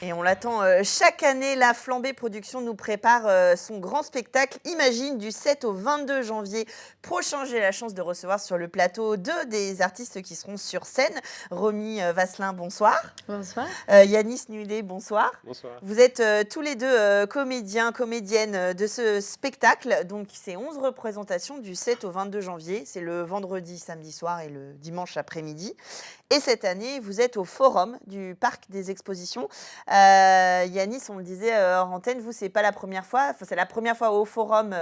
Et on l'attend chaque année. La Flambée Productions nous prépare son grand spectacle Imagine du 7 au 22 janvier prochain. J'ai la chance de recevoir sur le plateau deux des artistes qui seront sur scène. Romy Vasselin, bonsoir. Bonsoir. Yanis Nudet, bonsoir. Bonsoir. Vous êtes tous les deux comédiens, comédiennes de ce spectacle. Donc, c'est 11 représentations du 7 au 22 janvier. C'est le vendredi, samedi soir et le dimanche après-midi. Et cette année, vous êtes au Forum du Parc des Expositions. Yanis, on le disait hors antenne, vous, c'est pas la première fois. Enfin, c'est la première fois au Forum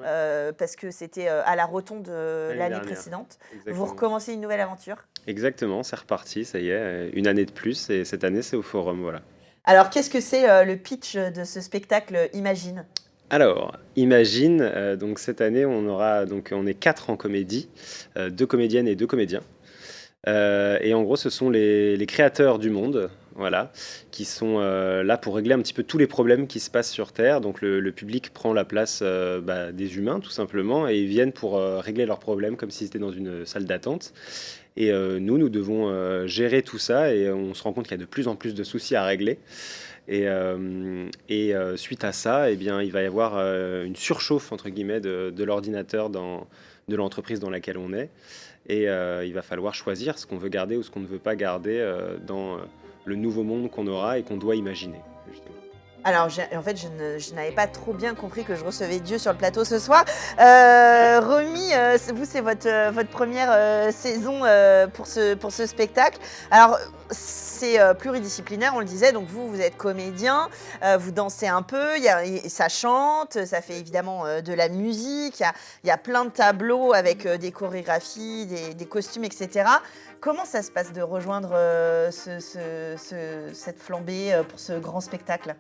parce que c'était à la Rotonde l'année précédente. Exactement. Vous recommencez une nouvelle aventure. Exactement, c'est reparti, ça y est, une année de plus et cette année c'est au Forum, voilà. Alors, qu'est-ce que c'est le pitch de ce spectacle Imagine ? Alors, Imagine, donc cette année on est 4 en comédie, 2 comédiennes et 2 comédiens. Et en gros, ce sont les créateurs du monde, voilà, qui sont là pour régler un petit peu tous les problèmes qui se passent sur Terre. Donc le public prend la place des humains, tout simplement, et ils viennent pour régler leurs problèmes comme s'ils étaient dans une salle d'attente. Et nous devons gérer tout ça, et on se rend compte qu'il y a de plus en plus de soucis à régler. Et suite à ça, eh bien, il va y avoir une surchauffe, entre guillemets, de l'ordinateur de l'entreprise dans laquelle on est. Et il va falloir choisir ce qu'on veut garder ou ce qu'on ne veut pas garder dans le nouveau monde qu'on aura et qu'on doit imaginer, justement. Alors, en fait, je n'avais pas trop bien compris que je recevais Dieu sur le plateau ce soir. Romy, vous, c'est votre première saison pour ce spectacle. Alors, c'est pluridisciplinaire, on le disait. Donc, vous êtes comédien, vous dansez un peu, ça chante, ça fait évidemment de la musique. Il y a plein de tableaux avec des chorégraphies, des costumes, etc. Comment ça se passe de rejoindre cette flambée pour ce grand spectacle ?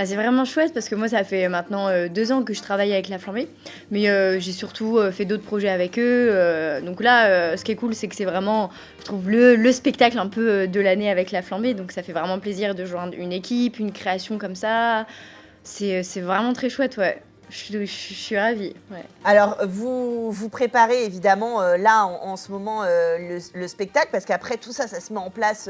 C'est vraiment chouette parce que moi, ça fait maintenant 2 ans que je travaille avec La Flambée. Mais j'ai surtout fait d'autres projets avec eux. Donc là, ce qui est cool, c'est que c'est vraiment, je trouve, le spectacle un peu de l'année avec La Flambée. Donc ça fait vraiment plaisir de joindre une équipe, une création comme ça. C'est vraiment très chouette, ouais. Je suis ravie. Ouais. Alors, vous préparez évidemment là en ce moment le spectacle parce qu'après tout ça se met en place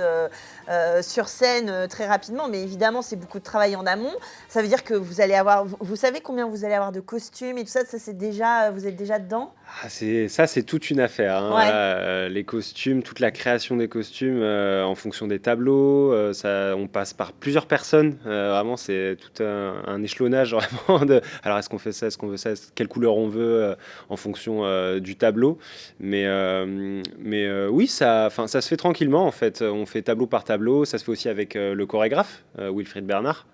sur scène très rapidement. Mais évidemment, c'est beaucoup de travail en amont. Ça veut dire que vous allez avoir... Vous savez combien vous allez avoir de costumes et tout ça, c'est déjà, vous êtes déjà dedans ? C'est toute une affaire, hein. Ouais. Voilà, les costumes, toute la création des costumes en fonction des tableaux, on passe par plusieurs personnes. Vraiment, c'est tout un échelonnage vraiment alors, est-ce qu'on fait ça, est-ce qu'on veut ça, quelle couleur on veut en fonction du tableau. Mais oui, ça se fait tranquillement en fait. On fait tableau par tableau. Ça se fait aussi avec le chorégraphe Wilfried Bernard,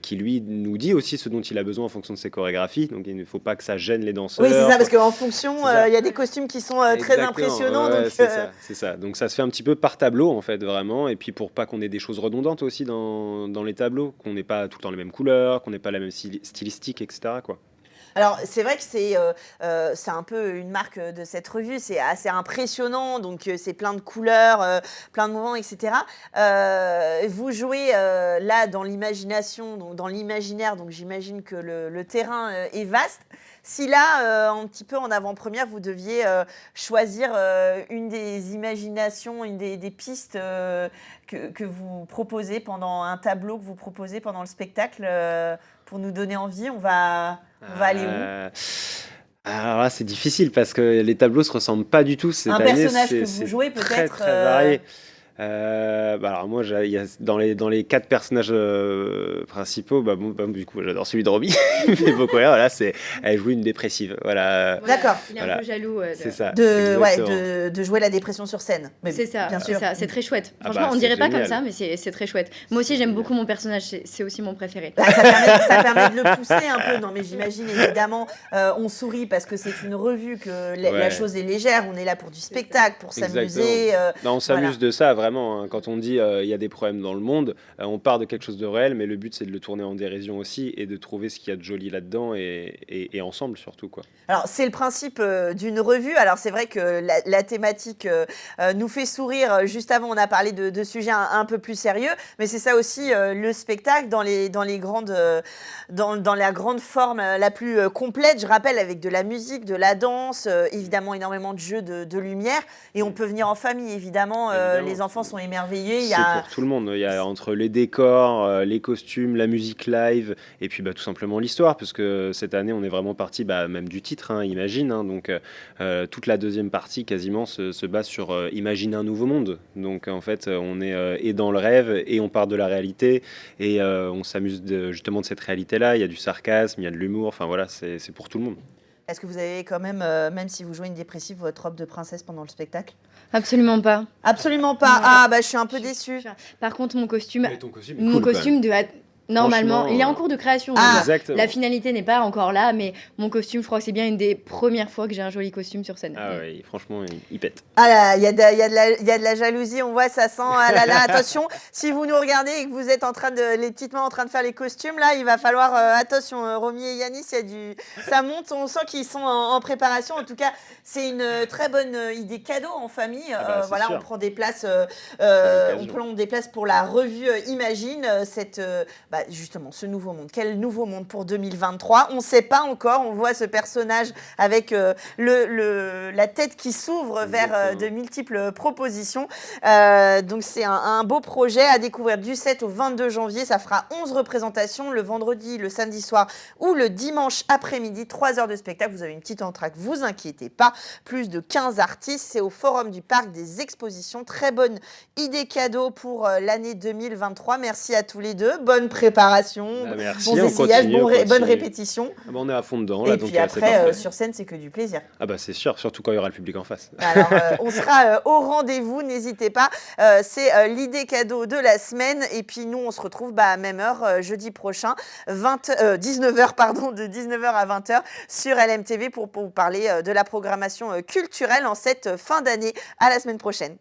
qui lui nous dit aussi ce dont il a besoin en fonction de ses chorégraphies. Donc il ne faut pas que ça gêne les danseurs. Oui, c'est ça, parce qu'en fonction, il y a des costumes qui sont très Exactement, impressionnants. ouais, Donc, c'est ça. Donc ça se fait un petit peu par tableau en fait, vraiment. Et puis pour pas qu'on ait des choses redondantes aussi dans les tableaux, qu'on n'ait pas tout le temps les mêmes couleurs, qu'on n'ait pas la même stylistique, etc., quoi. Alors, c'est vrai que c'est un peu une marque de cette revue. C'est assez impressionnant. Donc, c'est plein de couleurs, plein de mouvements, etc. Vous jouez là dans l'imagination, donc dans l'imaginaire. Donc, j'imagine que le terrain est vaste. Si là, un petit peu en avant-première, vous deviez choisir une des imaginations, une des pistes que vous proposez pendant un tableau que vous proposez pendant le spectacle pour nous donner envie, on va aller où ? Alors là, c'est difficile parce que les tableaux se ressemblent pas du tout cette année. Un personnage que vous jouez peut-être très varié. Alors moi, il y a dans les 4 personnages principaux, du coup, j'adore celui de Romy. Mais beaucoup rire, voilà, elle joue une dépressive. Voilà. D'accord. Il est un peu jaloux. C'est ça. De jouer la dépression sur scène. Mais c'est ça, bien sûr. c'est très chouette. Franchement, on dirait pas comme ça, mais c'est très chouette. Moi aussi, j'aime beaucoup mon personnage, c'est aussi mon préféré. Ça permet de le pousser un peu. Non, mais j'imagine évidemment, on sourit parce que c'est une revue, que la chose est légère. On est là pour du spectacle, pour s'amuser. On s'amuse de ça, vraiment. Hein. Quand on dit il y a des problèmes dans le monde, on part de quelque chose de réel, mais le but, c'est de le tourner en dérision aussi et de trouver ce qu'il y a de joli là-dedans et ensemble surtout, quoi. Alors, c'est le principe d'une revue. Alors, c'est vrai que la thématique nous fait sourire. Juste avant, on a parlé de sujets un peu plus sérieux, mais c'est ça aussi le spectacle dans la grande forme la plus complète. Je rappelle, avec de la musique, de la danse, évidemment énormément de jeux de lumière, et on peut venir en famille, évidemment. Les enfants enfants sont émerveillés. Il y C'est a... pour tout le monde. Il y a entre les décors, les costumes, la musique live, et puis tout simplement l'histoire, parce que cette année, on est vraiment parti même du titre, hein, Imagine. Hein, donc, toute la deuxième partie, quasiment, se base sur Imagine un nouveau monde. Donc, en fait, on est et dans le rêve, et on part de la réalité, et on s'amuse justement de cette réalité-là. Il y a du sarcasme, il y a de l'humour, enfin voilà, c'est pour tout le monde. Est-ce que vous avez quand même, même si vous jouez une dépressive, votre robe de princesse pendant le spectacle? Absolument pas. Absolument pas. Non. Ah, bah je suis un peu déçue. Par contre, mon costume, Mais ton costume est cool, quand même. normalement, Franchement, il est en cours de création. Ah. donc, Exactement. la finalité n'est pas encore là, mais mon costume, je crois que c'est bien une des premières fois que j'ai un joli costume sur scène. Ah ouais, franchement, il pète. Ah là, il y a de la jalousie, on voit, ça sent. Ah là là, attention, si vous nous regardez et que vous êtes les petites mains en train de faire les costumes, là, il va falloir, attention, Romy et Yanis, ça monte, on sent qu'ils sont en préparation. En tout cas, c'est une très bonne idée cadeau en famille. C'est Voilà, sûr. on prend des places, l'occasion. on prend des places pour la revue Imagine, justement, ce nouveau monde. Quel nouveau monde pour 2023? On ne sait pas encore. On voit ce personnage avec la tête qui s'ouvre vers de multiples propositions. Donc, c'est un beau projet à découvrir du 7 au 22 janvier. Ça fera 11 représentations le vendredi, le samedi soir ou le dimanche après-midi. 3 heures de spectacle. Vous avez une petite entracte, vous inquiétez pas. Plus de 15 artistes. C'est au Forum du Parc des Expositions. Très bonne idée cadeau pour l'année 2023. Merci à tous les deux. Bonne préparation. Merci, Bons on essayages, continue. bonne répétition. On est à fond dedans, là, Et donc puis c'est après, parfait. sur scène, c'est que du plaisir. Ah c'est sûr, surtout quand il y aura le public en face. Alors, on sera au rendez-vous, n'hésitez pas. C'est l'idée cadeau de la semaine. Et puis nous, on se retrouve à même heure jeudi prochain, 19h, de 19h à 20h sur LMTV pour vous parler de la programmation culturelle en cette fin d'année. À la semaine prochaine.